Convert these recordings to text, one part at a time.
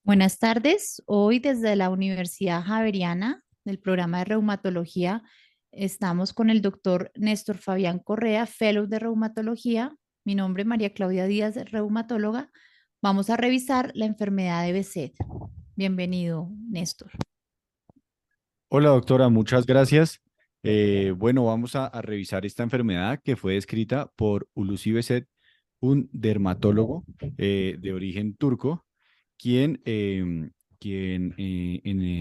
Buenas tardes. Hoy desde la Universidad Javeriana del programa de reumatología estamos con el doctor Néstor Fabián Correa, Fellow de Reumatología. Mi nombre es María Claudia Díaz, reumatóloga. Vamos a revisar la enfermedad de Behçet. Bienvenido, Néstor. Hola doctora, muchas gracias. Bueno, vamos a revisar esta enfermedad que fue descrita por Hulusi Behçet, un dermatólogo de origen turco, quien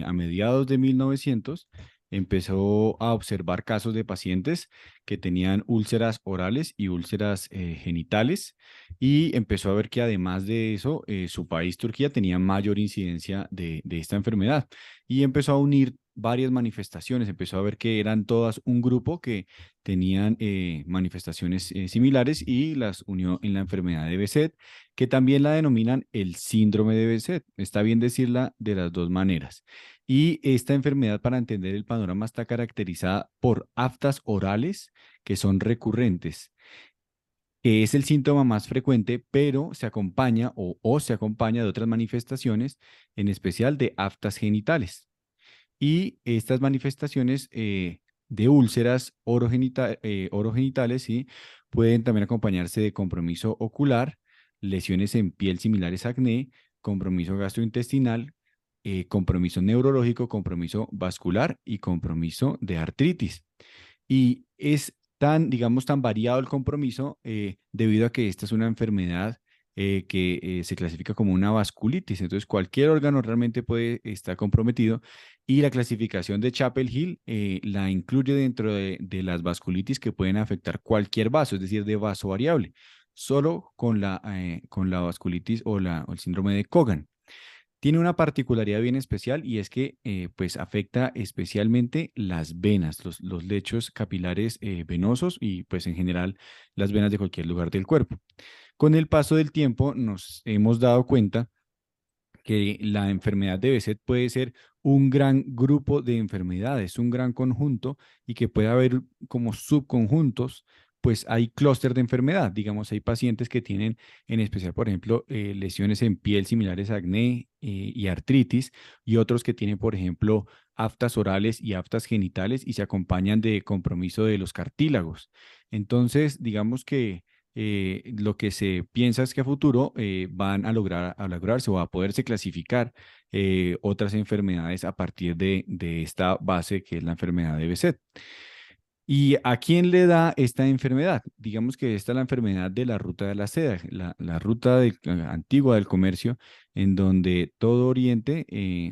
a mediados de 1900 empezó a observar casos de pacientes que tenían úlceras orales y úlceras genitales y empezó a ver que además de eso, su país, Turquía, tenía mayor incidencia de esta enfermedad y empezó a unir varias manifestaciones, empezó a ver que eran todas un grupo que tenían manifestaciones similares y las unió en la enfermedad de Behçet, que también la denominan el síndrome de Behçet. Está bien decirla de las dos maneras. Y esta enfermedad, para entender el panorama, está caracterizada por aftas orales que son recurrentes, que es el síntoma más frecuente, pero se acompaña o se acompaña de otras manifestaciones, en especial de aftas genitales. Y estas manifestaciones de úlceras orogenitales, ¿sí? Pueden también acompañarse de compromiso ocular, lesiones en piel similares a acné, compromiso gastrointestinal, compromiso neurológico, compromiso vascular y compromiso de artritis. Y es tan, digamos, tan variado el compromiso debido a que esta es una enfermedad que se clasifica como una vasculitis. Entonces, cualquier órgano realmente puede estar comprometido y la clasificación de Chapel-Hill la incluye dentro de las vasculitis que pueden afectar cualquier vaso, es decir, de vaso variable, solo con la vasculitis o el síndrome de Cogan. Tiene una particularidad bien especial y es que pues afecta especialmente las venas, los lechos capilares venosos y pues en general las venas de cualquier lugar del cuerpo. Con el paso del tiempo nos hemos dado cuenta que la enfermedad de Behçet puede ser un gran grupo de enfermedades, un gran conjunto y que puede haber como subconjuntos, pues hay clúster de enfermedad. Digamos, hay pacientes que tienen en especial, por ejemplo, lesiones en piel similares a acné y artritis y otros que tienen, por ejemplo, aftas orales y aftas genitales y se acompañan de compromiso de los cartílagos. Entonces, digamos que lo que se piensa es que a futuro van a lograrse o a poderse clasificar otras enfermedades a partir de esta base que es la enfermedad de Behçet. ¿Y a quién le da esta enfermedad? Digamos que esta es la enfermedad de la ruta de la seda, la ruta antigua del comercio, en donde todo Oriente,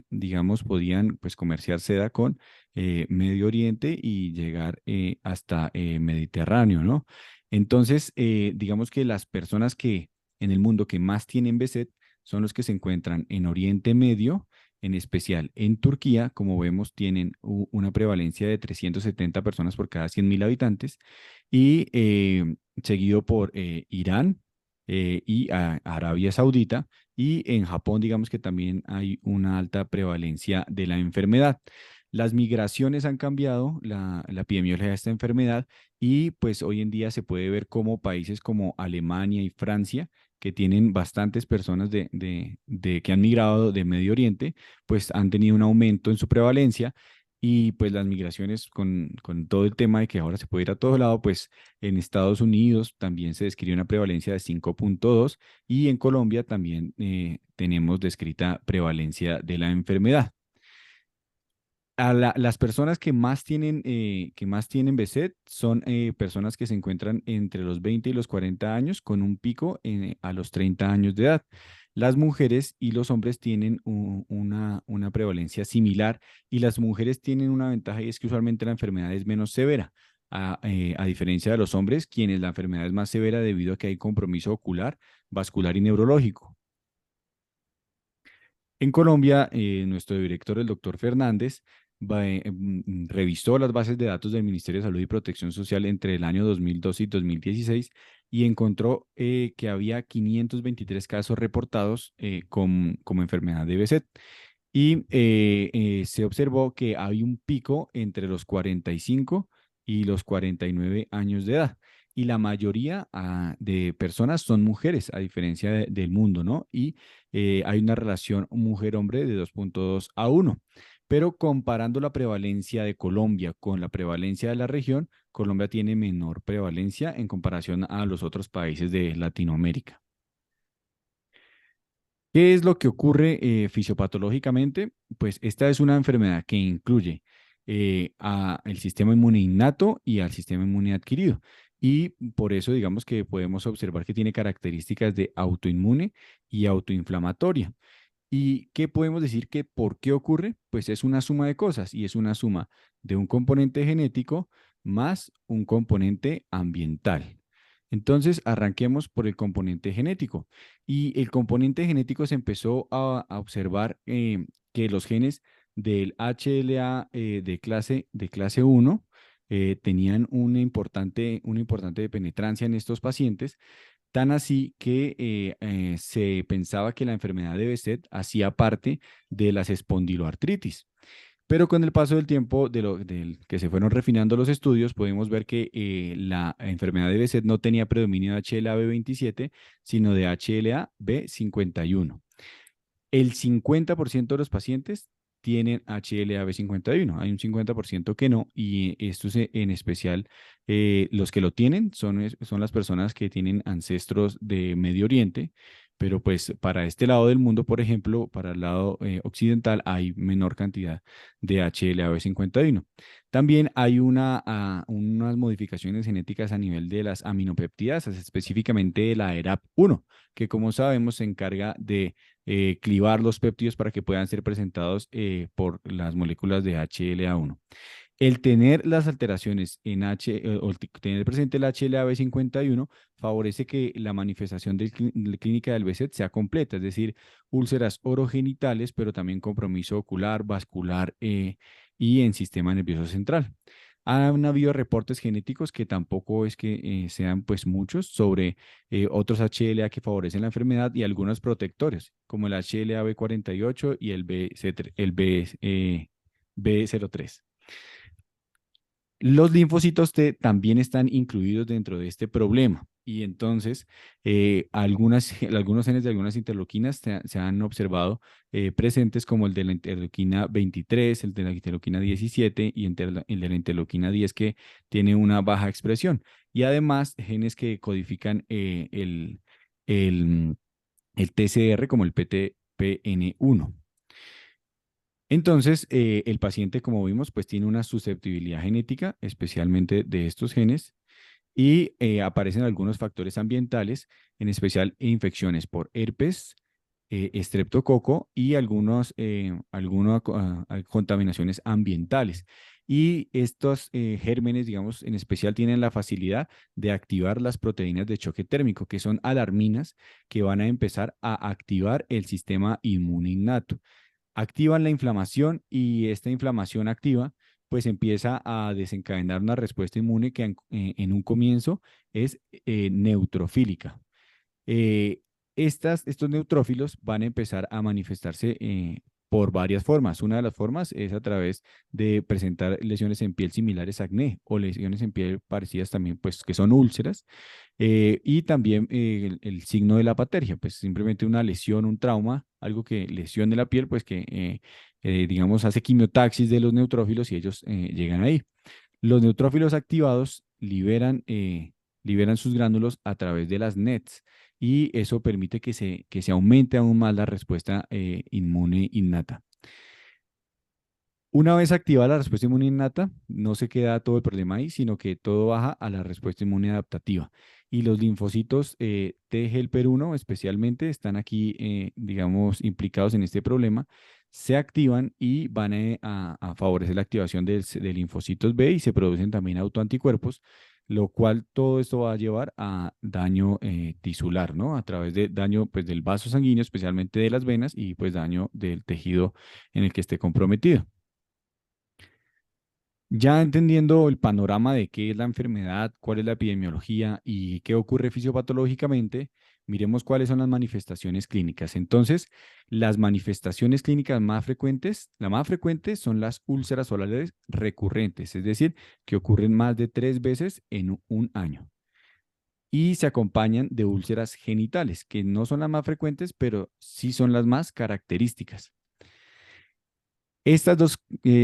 digamos, podían pues comerciar seda con Medio Oriente y llegar hasta Mediterráneo, ¿no? Entonces, digamos que las personas que en el mundo que más tienen Behçet son los que se encuentran en Oriente Medio, en especial en Turquía, como vemos, tienen una prevalencia de 370 personas por cada 100.000 habitantes y seguido por Irán y Arabia Saudita. Y en Japón, digamos que también hay una alta prevalencia de la enfermedad. Las migraciones han cambiado la epidemiología de esta enfermedad y pues hoy en día se puede ver como países como Alemania y Francia, que tienen bastantes personas que han migrado de Medio Oriente, pues han tenido un aumento en su prevalencia y pues las migraciones con todo el tema de que ahora se puede ir a todo lado, pues en Estados Unidos también se describe una prevalencia de 5,2 y en Colombia también tenemos descrita prevalencia de la enfermedad. Las personas que más tienen Behçet son personas que se encuentran entre los 20 y los 40 años, con un pico a los 30 años de edad. Las mujeres y los hombres tienen una prevalencia similar y las mujeres tienen una ventaja y es que usualmente la enfermedad es menos severa, a diferencia de los hombres, quienes la enfermedad es más severa debido a que hay compromiso ocular, vascular y neurológico. En Colombia, nuestro director, el doctor Fernández, revisó las bases de datos del Ministerio de Salud y Protección Social entre el año 2012 y 2016 y encontró que había 523 casos reportados como enfermedad de Behçet. Y se observó que hay un pico entre los 45 y los 49 años de edad. y la mayoría de personas son mujeres, a diferencia del mundo, ¿no? Y hay una relación mujer-hombre de 2.2 a 1. Pero comparando la prevalencia de Colombia con la prevalencia de la región, Colombia tiene menor prevalencia en comparación a los otros países de Latinoamérica. ¿Qué es lo que ocurre fisiopatológicamente? Pues esta es una enfermedad que incluye al sistema inmune innato y al sistema inmune adquirido. Y por eso digamos que podemos observar que tiene características de autoinmune y autoinflamatoria. ¿Y qué podemos decir que por qué ocurre? Pues es una suma de cosas y es una suma de un componente genético más un componente ambiental. Entonces, arranquemos por el componente genético. Y el componente genético se empezó a observar que los genes del HLA de clase 1 tenían una importante penetrancia en estos pacientes, tan así que se pensaba que la enfermedad de Behçet hacía parte de las espondiloartritis. Pero con el paso del tiempo, del que se fueron refinando los estudios, pudimos ver que la enfermedad de Behçet no tenía predominio de HLA-B27, sino de HLA-B51. El 50% de los pacientes tienen HLA-B51. Hay un 50% que no, y estos en especial, los que lo tienen son las personas que tienen ancestros de Medio Oriente, pero pues para este lado del mundo, por ejemplo, para el lado occidental, hay menor cantidad de HLA-B51. También hay unas modificaciones genéticas a nivel de las aminopeptidasas, específicamente de la ERAP1, que como sabemos se encarga de clivar los péptidos para que puedan ser presentados por las moléculas de HLA1. El tener las alteraciones tener presente el HLA-B51 favorece que la manifestación de clínica del Behçet sea completa, es decir, úlceras orogenitales, pero también compromiso ocular, vascular y en sistema nervioso central. Han habido reportes genéticos que tampoco es que sean pues muchos sobre otros HLA que favorecen la enfermedad y algunos protectores, como el HLA-B48 y el B03. Los linfocitos T también están incluidos dentro de este problema y entonces algunos genes de algunas interleuquinas se han observado presentes, como el de la interleuquina 23, el de la interleuquina 17 y el de la interleuquina 10, que tiene una baja expresión. Y además genes que codifican el, el TCR, como el PTPN1. Entonces, el paciente, como vimos, pues tiene una susceptibilidad genética, especialmente de estos genes, y aparecen algunos factores ambientales, en especial infecciones por herpes, estreptococo y algunas contaminaciones ambientales. Y estos gérmenes, digamos, en especial tienen la facilidad de activar las proteínas de choque térmico, que son alarminas que van a empezar a activar el sistema inmune innato. Activan la inflamación y esta inflamación activa pues empieza a desencadenar una respuesta inmune que en un comienzo es neutrofílica. Eh, estos neutrófilos van a empezar a manifestarse por varias formas. Una de las formas es a través de presentar lesiones en piel similares a acné, o lesiones en piel parecidas también, pues que son úlceras, y también el signo de la apatergia, pues simplemente una lesión, un trauma, algo que lesione la piel, pues que digamos hace quimiotaxis de los neutrófilos y ellos llegan ahí. Los neutrófilos activados liberan sus gránulos a través de las NETs, y eso permite que se aumente aún más la respuesta inmune innata. Una vez activada la respuesta inmune innata, no se queda todo el problema ahí, sino que todo baja a la respuesta inmune adaptativa. Y los linfocitos T helper 1 especialmente están aquí, digamos, implicados en este problema, se activan y van a favorecer la activación de linfocitos B, y se producen también autoanticuerpos, lo cual todo esto va a llevar a daño tisular, ¿no? A través de daño pues, del vaso sanguíneo, especialmente de las venas, y pues daño del tejido en el que esté comprometido. Ya entendiendo el panorama de qué es la enfermedad, cuál es la epidemiología y qué ocurre fisiopatológicamente, miremos cuáles son las manifestaciones clínicas. Entonces, las manifestaciones clínicas más frecuentes, la más frecuente son las úlceras solares recurrentes, es decir, que ocurren más de 3 veces en un año. y se acompañan de úlceras genitales, que no son las más frecuentes, pero sí son las más características. Estas dos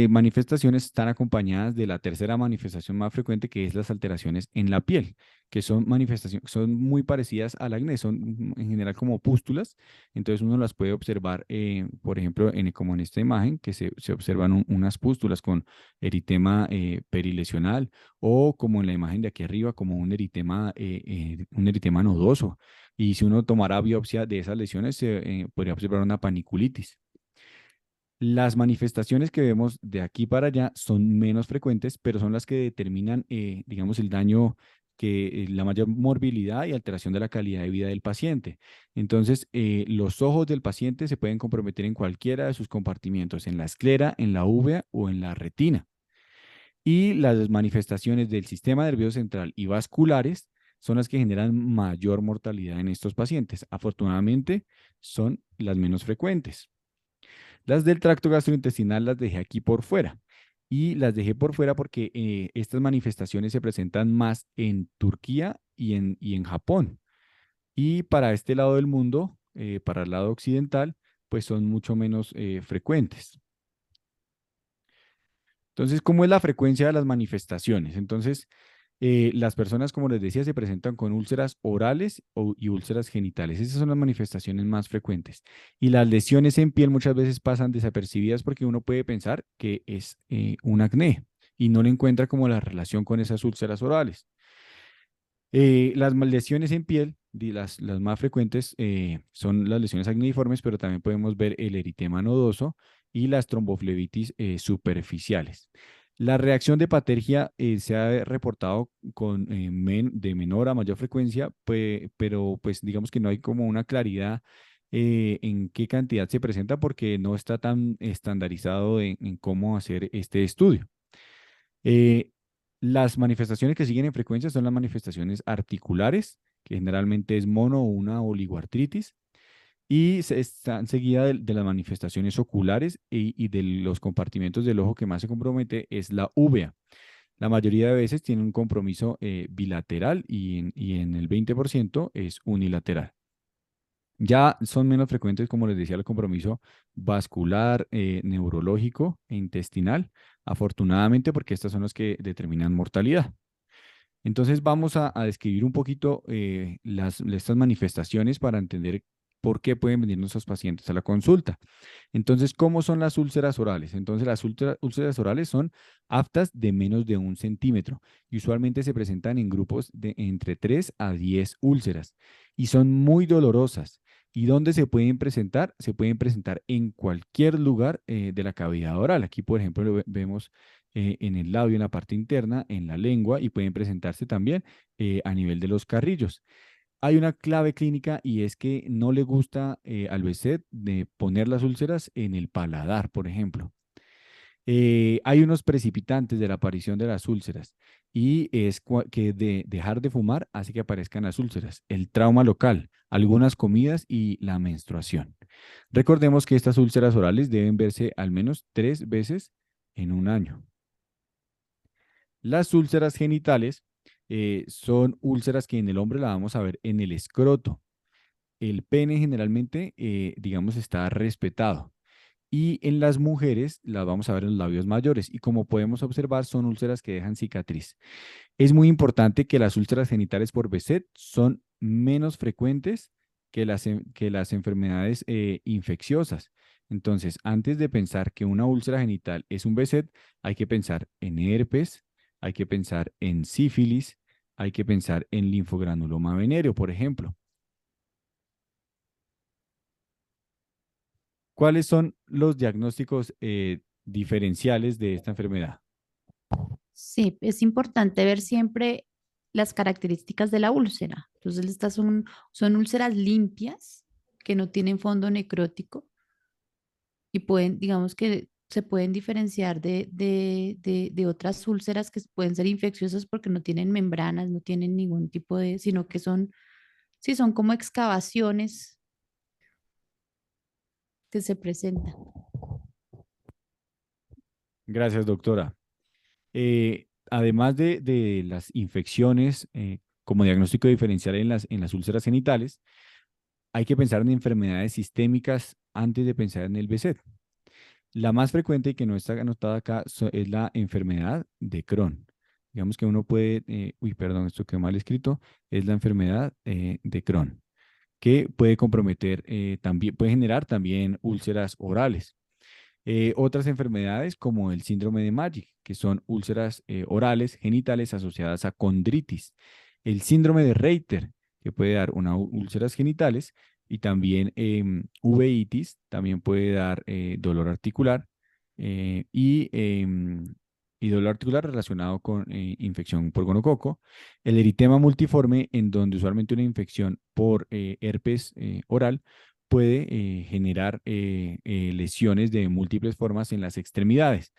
manifestaciones están acompañadas de la tercera manifestación más frecuente, que es las alteraciones en la piel, que son manifestaciones, son muy parecidas al acné, son en general como pústulas. Entonces uno las puede observar, por ejemplo, como en esta imagen, que se observan unas pústulas con eritema perilesional, o como en la imagen de aquí arriba, como un eritema nodoso. Y si uno tomara biopsia de esas lesiones, se podría observar una paniculitis. Las manifestaciones que vemos de aquí para allá son menos frecuentes, pero son las que determinan, digamos, el daño, la mayor morbilidad y alteración de la calidad de vida del paciente. Entonces, los ojos del paciente se pueden comprometer en cualquiera de sus compartimientos, en la esclera, en la úvea o en la retina. Y las manifestaciones del sistema nervioso central y vasculares son las que generan mayor mortalidad en estos pacientes. Afortunadamente, son las menos frecuentes. Las del tracto gastrointestinal las dejé aquí por fuera. Y las dejé por fuera porque estas manifestaciones se presentan más en Turquía y en Japón. Y para este lado del mundo, para el lado occidental, pues son mucho menos frecuentes. Entonces, ¿cómo es la frecuencia de las manifestaciones? Entonces, las personas, como les decía, se presentan con úlceras orales y úlceras genitales. Esas son las manifestaciones más frecuentes. Y las lesiones en piel muchas veces pasan desapercibidas porque uno puede pensar que es un acné y no le encuentra como la relación con esas úlceras orales. Las lesiones en piel, las más frecuentes, son las lesiones acneiformes, pero también podemos ver el eritema nodoso y las tromboflebitis superficiales. La reacción de Patergia se ha reportado de menor a mayor frecuencia, pero pues digamos que no hay como una claridad en qué cantidad se presenta porque no está tan estandarizado en cómo hacer este estudio. Eh, las manifestaciones que siguen en frecuencia son las manifestaciones articulares, que generalmente es mono o una oligoartritis, y están seguidas de las manifestaciones oculares y de los compartimentos del ojo que más se compromete es la úvea. La mayoría de veces tiene un compromiso bilateral y en el 20% es unilateral. Ya son menos frecuentes, como les decía, el compromiso vascular, neurológico e intestinal, afortunadamente, porque estas son las que determinan mortalidad. Entonces vamos a describir un poquito estas manifestaciones para entender por qué pueden venir nuestros pacientes a la consulta. Entonces, ¿cómo son las úlceras orales? Entonces, las úlceras orales son aftas de menos de 1 centímetro y usualmente se presentan en grupos de entre 3 a 10 úlceras y son muy dolorosas. ¿Y dónde se pueden presentar? Se pueden presentar en cualquier lugar de la cavidad oral. Aquí, por ejemplo, vemos en el labio, en la parte interna, en la lengua y pueden presentarse también a nivel de los carrillos. Hay una clave clínica y es que no le gusta al BSET de poner las úlceras en el paladar, por ejemplo. Hay unos precipitantes de la aparición de las úlceras y es que dejar de fumar hace que aparezcan las úlceras, el trauma local, algunas comidas y la menstruación. Recordemos que estas úlceras orales deben verse al menos 3 veces en un año. Las úlceras genitales son úlceras que en el hombre la vamos a ver en el escroto. El pene generalmente, digamos, está respetado. Y en las mujeres las vamos a ver en los labios mayores. Y como podemos observar, son úlceras que dejan cicatriz. Es muy importante que las úlceras genitales por Behçet son menos frecuentes que las enfermedades infecciosas. Entonces, antes de pensar que una úlcera genital es un Behçet, hay que pensar en herpes, hay que pensar en sífilis, hay que pensar en linfogranuloma venéreo, por ejemplo. ¿Cuáles son los diagnósticos diferenciales de esta enfermedad? Sí, es importante ver siempre las características de la úlcera. Entonces, estas son úlceras limpias que no tienen fondo necrótico y pueden, digamos que se pueden diferenciar de otras úlceras que pueden ser infecciosas porque no tienen membranas, no tienen ningún tipo de, sino que son, sí, son como excavaciones que se presentan. Gracias, doctora. Además de las infecciones como diagnóstico diferencial en las úlceras genitales, hay que pensar en enfermedades sistémicas antes de pensar en el BSET. La más frecuente y que no está anotada acá es la enfermedad de Crohn. Digamos que uno puede, uy, perdón, esto quedó mal escrito, es la enfermedad de Crohn, que puede comprometer también, puede generar también úlceras orales. Otras enfermedades como el síndrome de Magic, que son úlceras orales genitales asociadas a condritis. El síndrome de Reiter, que puede dar una úlceras genitales y también uveitis, también puede dar dolor articular y dolor articular relacionado con infección por gonococo. El eritema multiforme, en donde usualmente una infección por herpes oral puede generar lesiones de múltiples formas en las extremidades.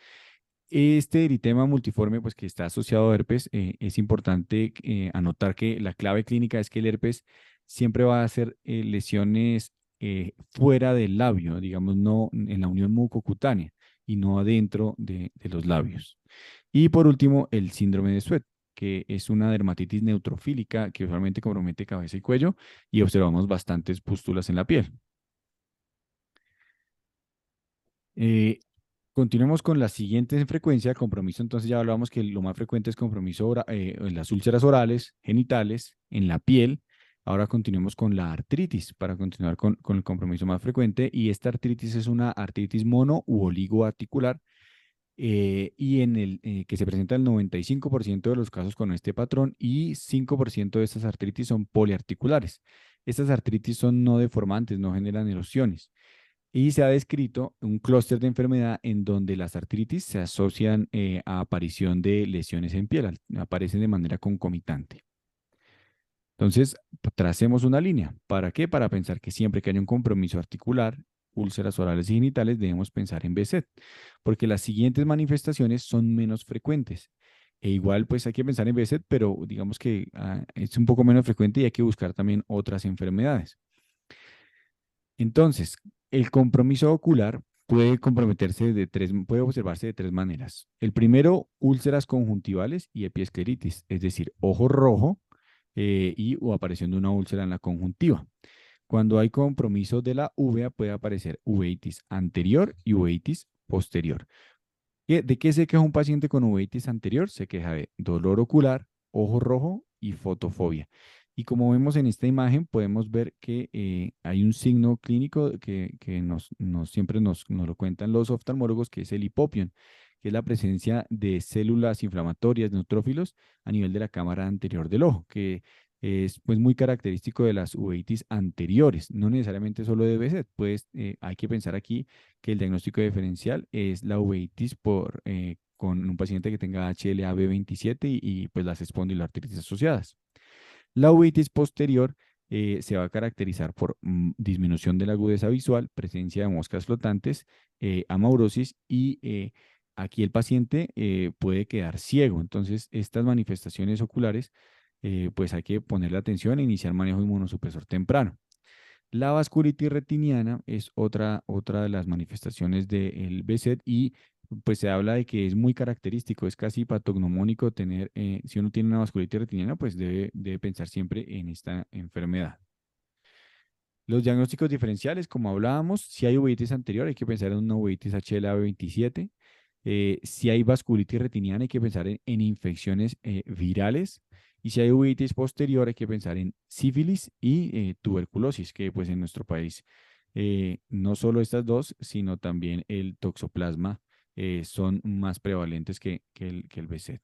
Este eritema multiforme, pues que está asociado a herpes, es importante anotar que la clave clínica es que el herpes siempre va a hacer lesiones fuera del labio, digamos, no en la unión mucocutánea y no adentro de los labios. Y por último, el síndrome de Sweat, que es una dermatitis neutrofílica que usualmente compromete cabeza y cuello y observamos bastantes pústulas en la piel. Eh, Continuemos con la siguiente frecuencia, compromiso. Entonces ya hablamos que lo más frecuente es compromiso en las úlceras orales, genitales, en la piel. Ahora continuemos con la artritis para continuar con el compromiso más frecuente. Y esta artritis es una artritis mono u oligoarticular y en el que se presenta el 95% de los casos con este patrón y 5% de estas artritis son poliarticulares. Estas artritis son no deformantes, no generan erosiones. Y se ha descrito un clúster de enfermedad en donde las artritis se asocian a aparición de lesiones en piel, aparecen de manera concomitante. Entonces, tracemos una línea. ¿Para qué? Para pensar que siempre que haya un compromiso articular, úlceras orales y genitales, debemos pensar en BSET, porque las siguientes manifestaciones son menos frecuentes. E igual, pues hay que pensar en BSET, pero digamos que es un poco menos frecuente y hay que buscar también otras enfermedades. Entonces, el compromiso ocular puede observarse de tres maneras. El primero, úlceras conjuntivales y epiescleritis, es decir, ojo rojo o aparición de una úlcera en la conjuntiva. Cuando hay compromiso de la uvea, puede aparecer uveitis anterior y uveitis posterior. ¿De qué se queja un paciente con uveitis anterior? Se queja de dolor ocular, ojo rojo y fotofobia. Y como vemos en esta imagen, podemos ver que hay un signo clínico que siempre nos lo cuentan los oftalmólogos, que es el hipopión, que es la presencia de células inflamatorias, neutrófilos, a nivel de la cámara anterior del ojo, que es pues muy característico de las uveitis anteriores, no necesariamente solo de BSET, pues hay que pensar aquí que el diagnóstico diferencial es la uveitis con un paciente que tenga HLA-B27 pues las espondiloartritis asociadas. La uveitis posterior se va a caracterizar por disminución de la agudeza visual, presencia de moscas flotantes, amaurosis y aquí el paciente puede quedar ciego. Entonces, estas manifestaciones oculares, pues hay que ponerle atención e iniciar manejo inmunosupresor temprano. La vasculitis retiniana es otra de las manifestaciones del BSET y pues se habla de que es muy característico, es casi patognomónico tener, si uno tiene una vasculitis retiniana, pues debe pensar siempre en esta enfermedad. Los diagnósticos diferenciales, como hablábamos, si hay uveitis anterior, hay que pensar en una uveitis HLA-B27. Si hay vasculitis retiniana, hay que pensar en infecciones virales. Y si hay uveitis posterior, hay que pensar en sífilis y tuberculosis, que pues en nuestro país no solo estas dos, sino también el toxoplasma son más prevalentes que el BSET.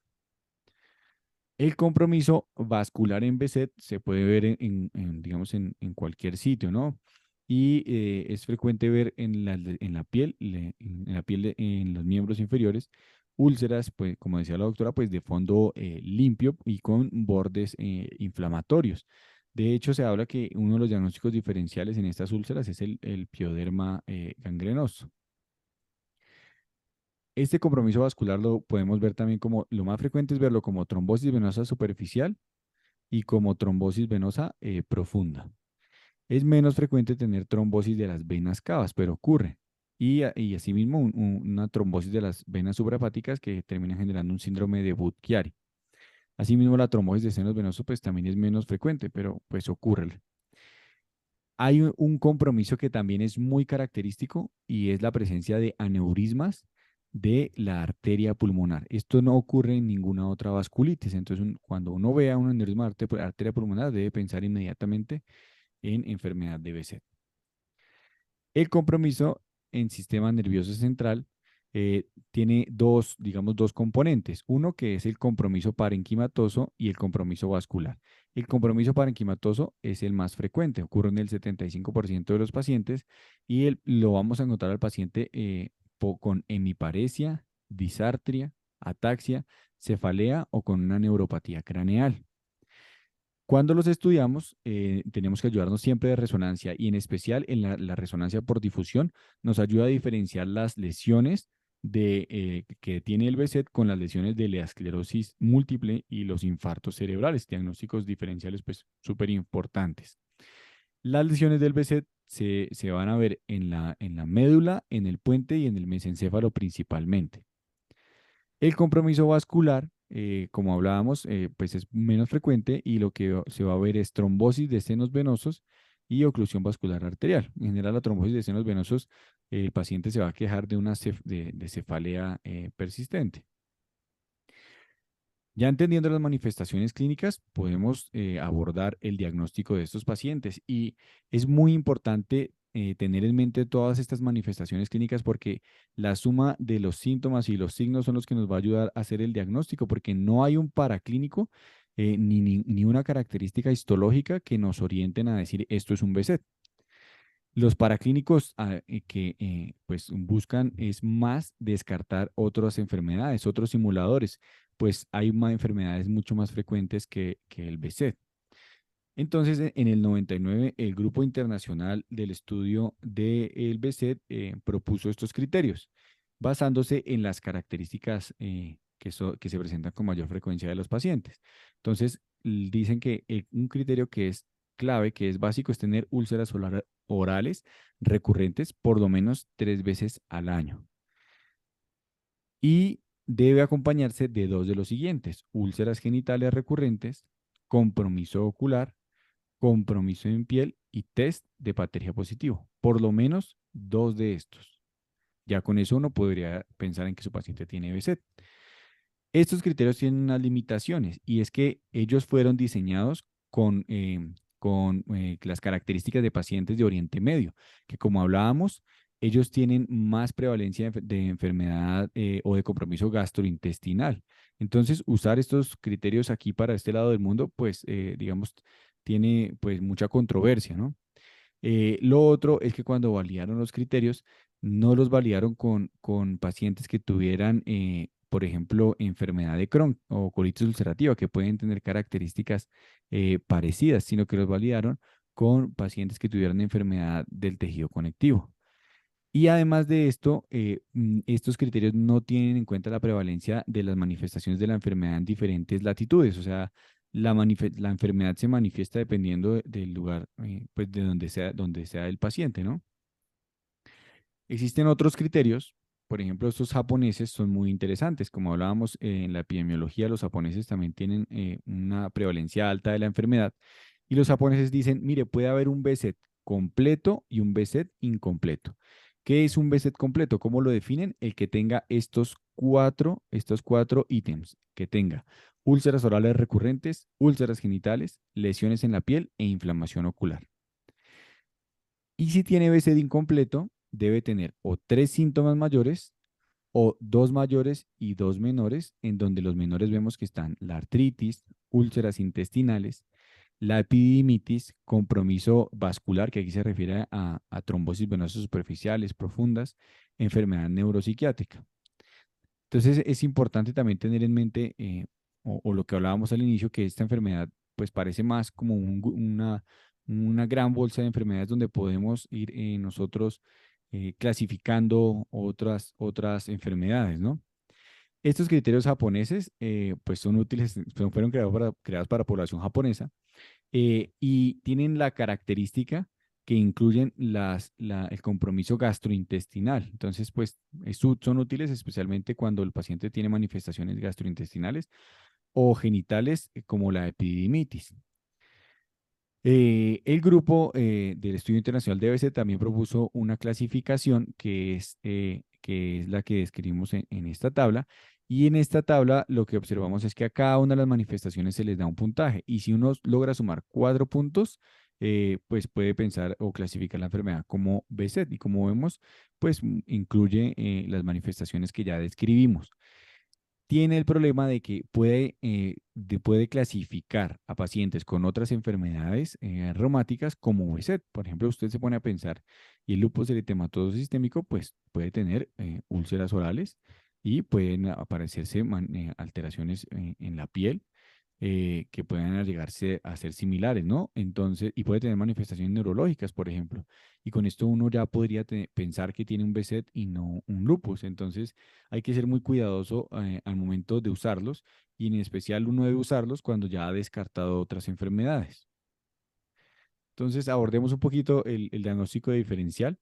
El compromiso vascular en BSET se puede ver digamos, en cualquier sitio, ¿no? Y es frecuente ver en la piel, en los miembros inferiores, úlceras, pues, como decía la doctora, pues de fondo limpio y con bordes inflamatorios. De hecho, se habla que uno de los diagnósticos diferenciales en estas úlceras es el pioderma gangrenoso. Este compromiso vascular lo podemos ver también como, lo más frecuente es verlo como trombosis venosa superficial y como trombosis venosa profunda. Es menos frecuente tener trombosis de las venas cavas, pero ocurre. Y asimismo una trombosis de las venas suprahepáticas que termina generando un síndrome de Budd-Chiari. Asimismo, la trombosis de senos venosos pues también es menos frecuente, pero pues ocurre. Hay un compromiso que también es muy característico y es la presencia de aneurismas de la arteria pulmonar. Esto no ocurre en ninguna otra vasculitis. Entonces, cuando uno vea un aneurisma de arteria pulmonar, debe pensar inmediatamente en enfermedad de Behçet. El compromiso en sistema nervioso central tiene dos, digamos, dos componentes. Uno que es el compromiso parenquimatoso y el compromiso vascular. El compromiso parenquimatoso es el más frecuente, ocurre en el 75% de los pacientes y lo vamos a encontrar al paciente con hemiparesia, disartria, ataxia, cefalea o con una neuropatía craneal. Cuando los estudiamos, tenemos que ayudarnos siempre de resonancia y en especial en la resonancia por difusión nos ayuda a diferenciar las lesiones que tiene el Behçet con las lesiones de la esclerosis múltiple y los infartos cerebrales, diagnósticos diferenciales pues súper importantes. Las lesiones del Behçet se van a ver en la médula, en el puente y en el mesencéfalo principalmente. El compromiso vascular, como hablábamos, pues es menos frecuente y lo que se va a ver es trombosis de senos venosos y oclusión vascular arterial. En general, la trombosis de senos venosos, el paciente se va a quejar de una de cefalea persistente. Ya entendiendo las manifestaciones clínicas, podemos abordar el diagnóstico de estos pacientes y es muy importante tener en mente todas estas manifestaciones clínicas porque la suma de los síntomas y los signos son los que nos va a ayudar a hacer el diagnóstico porque no hay un paraclínico ni una característica histológica que nos orienten a decir esto es un Behçet. Los paraclínicos que pues buscan es más descartar otras enfermedades, otros simuladores, pues hay más enfermedades mucho más frecuentes que el Behçet. Entonces, en el 99, el Grupo Internacional del Estudio del Behçet propuso estos criterios, basándose en las características que se presentan con mayor frecuencia de los pacientes. Entonces, dicen que un criterio que es clave, que es básico, es tener úlceras orales recurrentes por lo menos 3 veces al año. Y debe acompañarse de dos de los siguientes: úlceras genitales recurrentes, compromiso ocular, compromiso en piel y test de Pateria positivo. Por lo menos dos de estos. Ya con eso uno podría pensar en que su paciente tiene Behçet. Estos criterios tienen unas limitaciones y es que ellos fueron diseñados con las características de pacientes de Oriente Medio, que como hablábamos, ellos tienen más prevalencia de enfermedad o de compromiso gastrointestinal. Entonces, usar estos criterios aquí para este lado del mundo, pues, digamos, tiene pues mucha controversia, ¿no? Lo otro es que cuando validaron los criterios, no los validaron con pacientes que tuvieran, por ejemplo, enfermedad de Crohn o colitis ulcerativa, que pueden tener características parecidas, sino que los validaron con pacientes que tuvieran enfermedad del tejido conectivo. Y además de esto, estos criterios no tienen en cuenta la prevalencia de las manifestaciones de la enfermedad en diferentes latitudes. O sea, la enfermedad se manifiesta dependiendo del lugar, pues de donde sea el paciente, ¿no? Existen otros criterios, por ejemplo, estos japoneses son muy interesantes. Como hablábamos en la epidemiología, los japoneses también tienen una prevalencia alta de la enfermedad. Y los japoneses dicen, mire, puede haber un Behçet completo y un Behçet incompleto. ¿Qué es un Behçet completo? ¿Cómo lo definen? El que tenga estos cuatro ítems, que tenga úlceras orales recurrentes, úlceras genitales, lesiones en la piel e inflamación ocular. Y si tiene Behçet incompleto, debe tener o 3 síntomas mayores o 2 mayores y 2 menores, en donde los menores vemos que están la artritis, úlceras intestinales, la epididimitis, compromiso vascular, que aquí se refiere a trombosis venosas superficiales profundas, enfermedad neuropsiquiátrica. Entonces es importante también tener en mente, o lo que hablábamos al inicio, que esta enfermedad pues parece más como una gran bolsa de enfermedades donde podemos ir nosotros clasificando otras enfermedades, ¿no? Estos criterios japoneses pues son útiles, fueron creados para población japonesa y tienen la característica que incluyen el compromiso gastrointestinal. Entonces, pues son útiles especialmente cuando el paciente tiene manifestaciones gastrointestinales o genitales como la epididimitis. El grupo del Estudio Internacional de BC también propuso una clasificación que es la que describimos en esta tabla. Y en esta tabla lo que observamos es que a cada una de las manifestaciones se les da un puntaje. Y si uno logra sumar 4 puntos, pues puede pensar o clasificar la enfermedad como BZ. Y como vemos, pues incluye las manifestaciones que ya describimos. Tiene el problema de que puede clasificar a pacientes con otras enfermedades reumáticas como VSET. Por ejemplo, usted se pone a pensar y el lupus eritematoso sistémico pues puede tener úlceras orales y pueden aparecerse alteraciones en la piel que puedan llegarse a ser similares, ¿no? Entonces, y puede tener manifestaciones neurológicas, por ejemplo. Y con esto uno ya podría pensar que tiene un BSET y no un lupus. Entonces, hay que ser muy cuidadoso al momento de usarlos y en especial uno debe usarlos cuando ya ha descartado otras enfermedades. Entonces, abordemos un poquito el diagnóstico diferencial.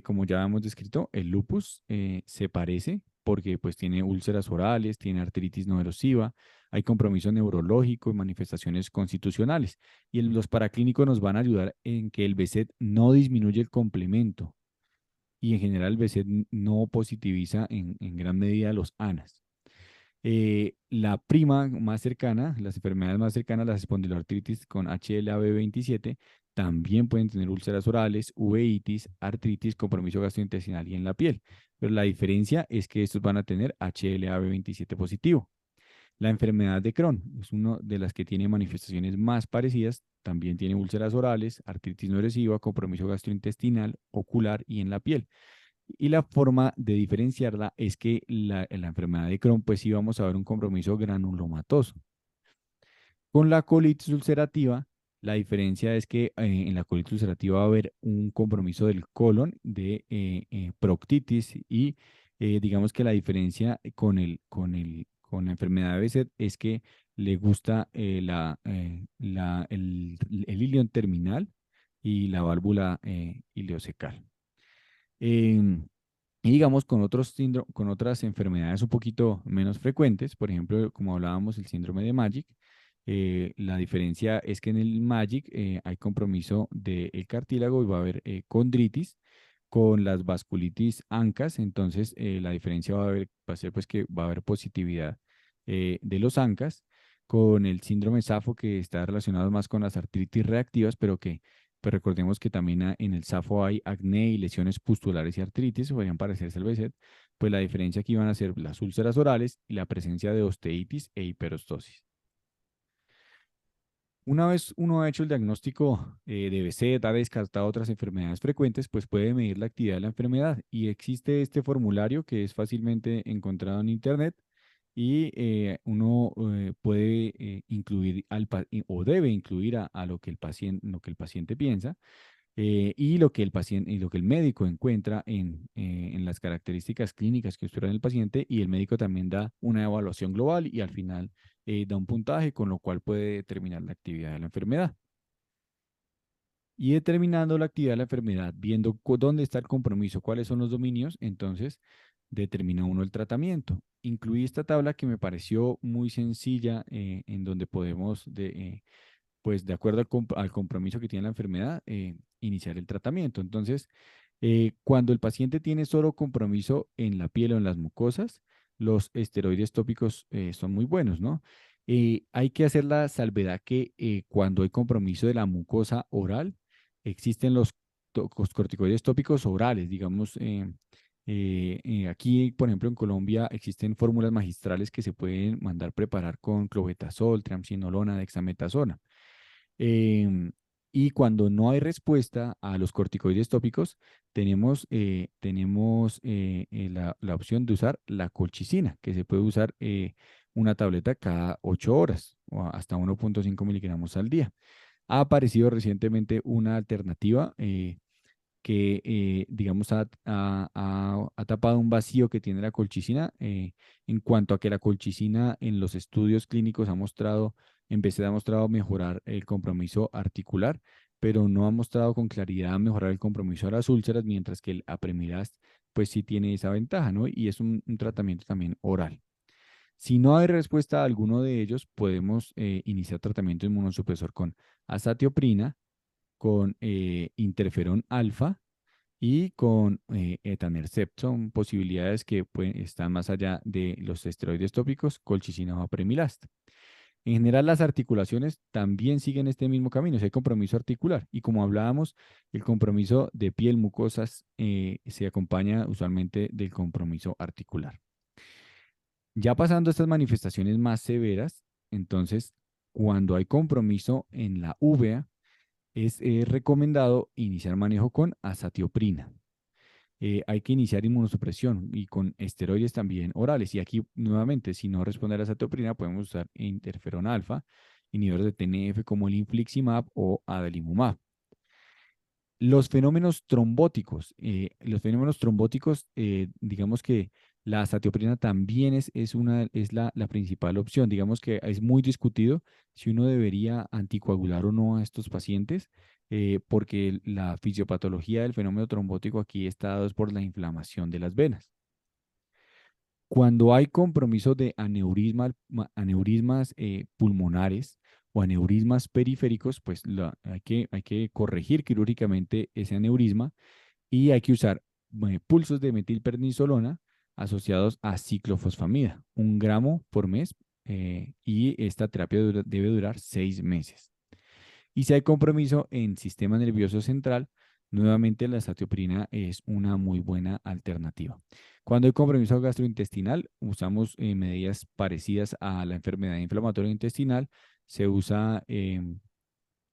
Como ya hemos descrito, el lupus se parece porque pues tiene úlceras orales, tiene artritis no erosiva, hay compromiso neurológico y manifestaciones constitucionales. Y los paraclínicos nos van a ayudar en que el BSET no disminuye el complemento y en general el BSET no positiviza en gran medida los ANAS. La prima más cercana, las enfermedades más cercanas, la espondiloartritis con HLA-B27, también pueden tener úlceras orales, uveitis, artritis, compromiso gastrointestinal y en la piel. Pero la diferencia es que estos van a tener HLA-B27 positivo. La enfermedad de Crohn es una de las que tiene manifestaciones más parecidas. También tiene úlceras orales, artritis no erosiva, compromiso gastrointestinal, ocular y en la piel. Y la forma de diferenciarla es que en la enfermedad de Crohn, pues sí vamos a ver un compromiso granulomatoso. Con la colitis ulcerativa, la diferencia es que en la colitis ulcerativa va a haber un compromiso del colon de proctitis y digamos que la diferencia con la enfermedad de Behçet es que le gusta el ilion terminal y la válvula ileocecal. Em, y digamos, con otras enfermedades un poquito menos frecuentes, por ejemplo, como hablábamos, el síndrome de Magic, la diferencia es que en el Magic hay compromiso del cartílago y va a haber condritis con las vasculitis ANCAS, entonces la diferencia va a ser pues que va a haber positividad de los ANCAS, con el síndrome SAFO que está relacionado más con las artritis reactivas, pero que pues recordemos que también en el SAFO hay acné y lesiones pustulares y artritis, podrían parecerse al BSET, pues la diferencia aquí van a ser las úlceras orales y la presencia de osteitis e hiperostosis. Una vez uno ha hecho el diagnóstico de BSET, ha descartado otras enfermedades frecuentes, pues puede medir la actividad de la enfermedad. Y existe este formulario que es fácilmente encontrado en Internet y uno puede incluir o debe incluir a lo que el paciente piensa y lo que el paciente y lo que el médico encuentra en las características clínicas que observa en el paciente y el médico también da una evaluación global y al final da un puntaje con lo cual puede determinar la actividad de la enfermedad. Y determinando la actividad de la enfermedad, viendo dónde está el compromiso, cuáles son los dominios, entonces determina uno el tratamiento. Incluí esta tabla que me pareció muy sencilla en donde podemos pues de acuerdo al compromiso que tiene la enfermedad, iniciar el tratamiento. Entonces, cuando el paciente tiene solo compromiso en la piel o en las mucosas, los esteroides tópicos son muy buenos, ¿no? Hay que hacer la salvedad que cuando hay compromiso de la mucosa oral, existen los corticoides tópicos orales, digamos, aquí, por ejemplo, en Colombia existen fórmulas magistrales que se pueden mandar preparar con clobetasol, triamcinolona, dexametasona. Em, y cuando no hay respuesta a los corticoides tópicos, tenemos la opción de usar la colchicina, que se puede usar una tableta cada 8 horas o hasta 1,5 miligramos al día. Ha aparecido recientemente una alternativa que, digamos, ha tapado un vacío que tiene la colchicina en cuanto a que la colchicina en los estudios clínicos ha mostrado mejorar el compromiso articular, pero no ha mostrado con claridad mejorar el compromiso de las úlceras, mientras que el apremilast, pues sí tiene esa ventaja, ¿no? Y es un tratamiento también oral. Si no hay respuesta a alguno de ellos, podemos iniciar tratamiento inmunosupresor con azatioprina, con interferón alfa y con etanercept. Son posibilidades que están más allá de los esteroides tópicos, colchicina o apremilast. En general, las articulaciones también siguen este mismo camino, si hay compromiso articular. Y como hablábamos, el compromiso de piel, mucosas, se acompaña usualmente del compromiso articular. Ya pasando a estas manifestaciones más severas, entonces, cuando hay compromiso en la uvea, es recomendado iniciar manejo con azatioprina. Hay que iniciar inmunosupresión y con esteroides también orales. Y aquí, nuevamente, si no responde a la azatioprina, podemos usar interferón alfa, inhibidores de TNF como el infliximab o adalimumab. Los fenómenos trombóticos, digamos que la azatioprina también es la principal opción. Digamos que es muy discutido si uno debería anticoagular o no a estos pacientes, porque la fisiopatología del fenómeno trombótico aquí está dado es por la inflamación de las venas. Cuando hay compromiso de aneurismas pulmonares o aneurismas periféricos, pues hay que corregir quirúrgicamente ese aneurisma y hay que usar pulsos de metilprednisolona asociados a ciclofosfamida, 1 gramo por mes, y esta terapia debe durar 6 meses. Y si hay compromiso en sistema nervioso central, nuevamente la azatioprina es una muy buena alternativa. Cuando hay compromiso gastrointestinal, usamos medidas parecidas a la enfermedad inflamatoria intestinal. Se usa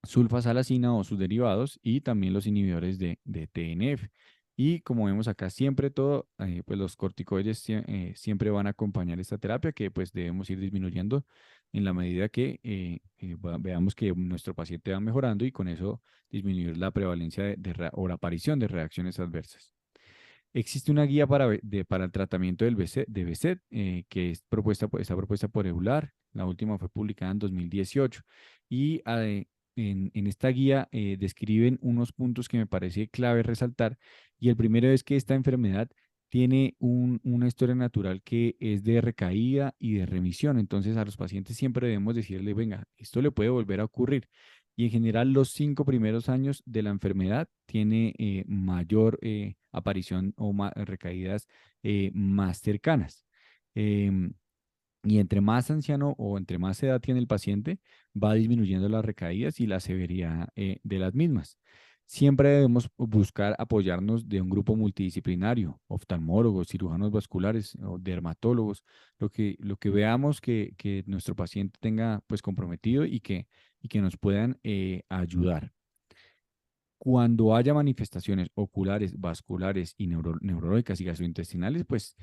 sulfasalacina o sus derivados y también los inhibidores de TNF. Y como vemos acá, siempre pues los corticoides siempre van a acompañar esta terapia que pues debemos ir disminuyendo en la medida que veamos que nuestro paciente va mejorando y con eso disminuir la prevalencia o la aparición de reacciones adversas. Existe una guía para el tratamiento de BSET, que está propuesta por EULAR. La última fue publicada en 2018. Y en esta guía describen unos puntos que me parece clave resaltar. Y el primero es que esta enfermedad tiene una historia natural que es de recaída y de remisión. Entonces a los pacientes siempre debemos decirle, venga, esto le puede volver a ocurrir. Y en general los 5 primeros años de la enfermedad tiene mayor aparición o recaídas más cercanas. Em, y entre más anciano o entre más edad tiene el paciente, va disminuyendo las recaídas y la severidad de las mismas. Siempre debemos buscar apoyarnos de un grupo multidisciplinario, oftalmólogos, cirujanos vasculares o dermatólogos, lo que veamos que nuestro paciente tenga pues comprometido y que nos puedan ayudar. Cuando haya manifestaciones oculares, vasculares y neurológicas y gastrointestinales, pues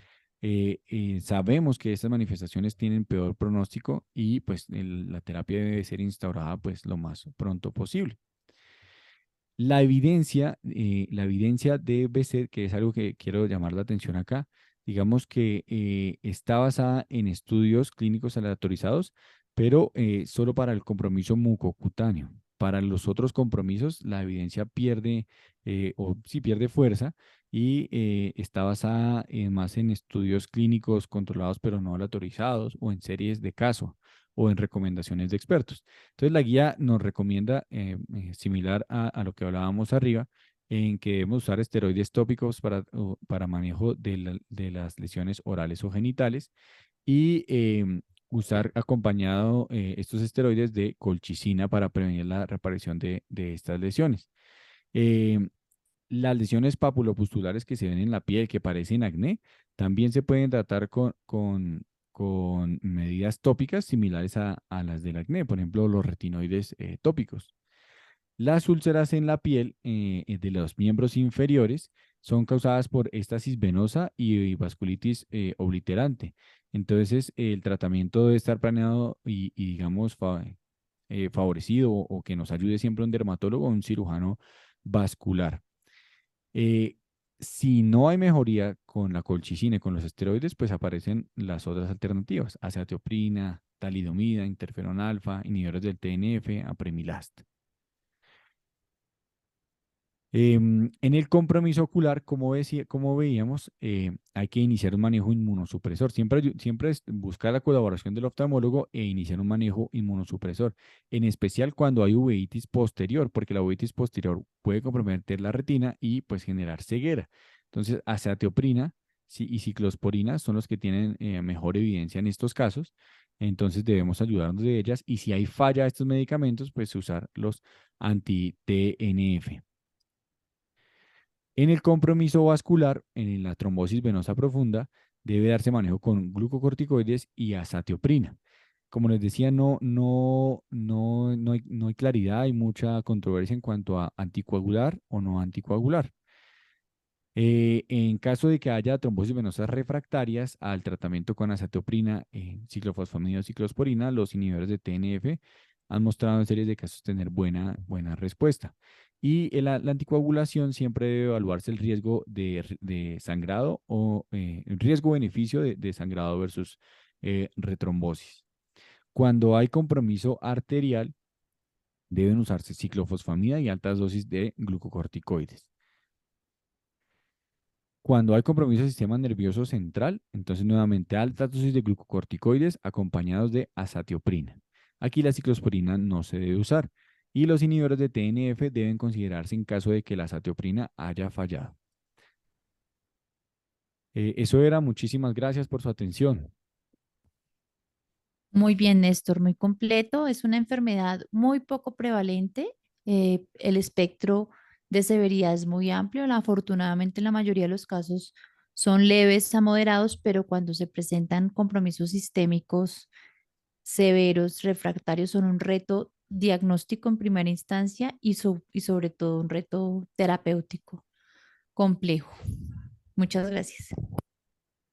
sabemos que estas manifestaciones tienen peor pronóstico y pues la terapia debe ser instaurada pues lo más pronto posible. La evidencia debe ser, que es algo que quiero llamar la atención acá, digamos que está basada en estudios clínicos aleatorizados, pero solo para el compromiso mucocutáneo. Para los otros compromisos, la evidencia pierde, o sí pierde fuerza y está basada más en estudios clínicos controlados pero no aleatorizados o en series de caso o en recomendaciones de expertos. Entonces la guía nos recomienda, similar a lo que hablábamos arriba, en que debemos usar esteroides tópicos para manejo de las lesiones orales o genitales y usar acompañado estos esteroides de colchicina para prevenir la reaparición de estas lesiones. Em, las lesiones papulopustulares que se ven en la piel, que parecen acné, también se pueden tratar con medidas tópicas similares a las del acné, por ejemplo, los retinoides tópicos. Las úlceras en la piel de los miembros inferiores son causadas por estasis venosa y vasculitis obliterante. Entonces, el tratamiento debe estar planeado digamos, favorecido o que nos ayude siempre un dermatólogo o un cirujano vascular. Eh, si no hay mejoría con la colchicina y con los esteroides, pues aparecen las otras alternativas, azatioprina, talidomida, interferón alfa, inhibidores del TNF, apremilast. En el compromiso ocular, como veíamos, hay que iniciar un manejo inmunosupresor. Siempre es buscar la colaboración del oftalmólogo e iniciar un manejo inmunosupresor, en especial cuando hay uveitis posterior, porque la uveitis posterior puede comprometer la retina y pues generar ceguera. Entonces, azathioprina y ciclosporina son los que tienen mejor evidencia en estos casos. Entonces, debemos ayudarnos de ellas y si hay falla de estos medicamentos, pues usar los anti-TNF. En el compromiso vascular, en la trombosis venosa profunda, debe darse manejo con glucocorticoides y azatioprina. Como les decía, no hay claridad, hay mucha controversia en cuanto a anticoagular o no anticoagular. En caso de que haya trombosis venosas refractarias al tratamiento con azatioprina, ciclofosfamida o ciclosporina, los inhibidores de TNF han mostrado en series de casos tener buena respuesta. Y la anticoagulación siempre debe evaluarse el riesgo de sangrado o el riesgo-beneficio de sangrado versus retrombosis. Cuando hay compromiso arterial, deben usarse ciclofosfamida y altas dosis de glucocorticoides. Cuando hay compromiso del sistema nervioso central, entonces nuevamente altas dosis de glucocorticoides acompañados de azatioprina. Aquí la ciclosporina no se debe usar y los inhibidores de TNF deben considerarse en caso de que la azatioprina haya fallado. Eso era, muchísimas gracias por su atención. Muy bien, Néstor, muy completo. Es una enfermedad muy poco prevalente. El espectro de severidad es muy amplio. Afortunadamente, en la mayoría de los casos son leves a moderados, pero cuando se presentan compromisos sistémicos severos, refractarios, son un reto diagnóstico en primera instancia y sobre todo un reto terapéutico complejo. Muchas gracias.